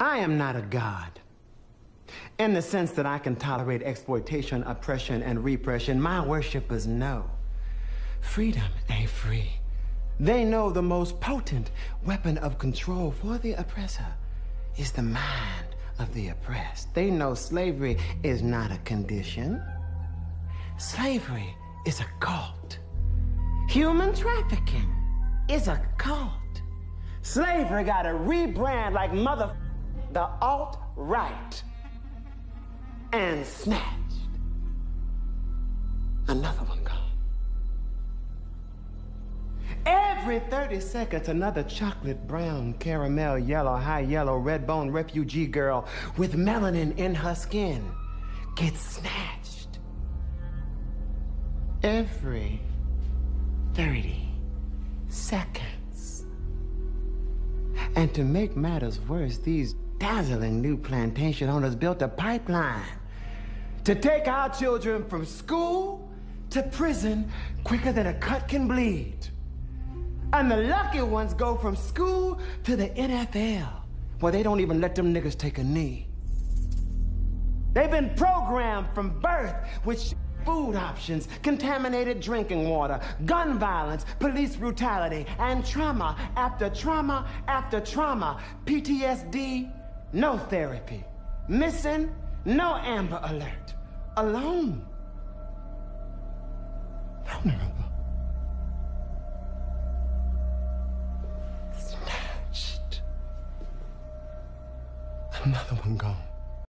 I am not a god. In the sense that I can tolerate exploitation, oppression, and repression, my worshippers know freedom ain't free. They know the most potent weapon of control for the oppressor is the mind of the oppressed. They know slavery is not a condition. Slavery is a cult. Human trafficking is a cult. Slavery got to rebrand like the alt-right. And snatched. Another one gone. Every 30 seconds, another chocolate brown, caramel yellow, high yellow, red bone refugee girl with melanin in her skin gets snatched. Every 30 seconds. And to make matters worse, these dazzling new plantation owners built a pipeline to take our children from school to prison quicker than a cut can bleed. And the lucky ones go from school to the NFL, where they don't even let them niggas take a knee. They've been programmed from birth with food options, contaminated drinking water, gun violence, police brutality, and trauma after trauma after trauma. PTSD, no therapy. Missing, no Amber Alert. Alone. Vulnerable. Snatched. Another one gone.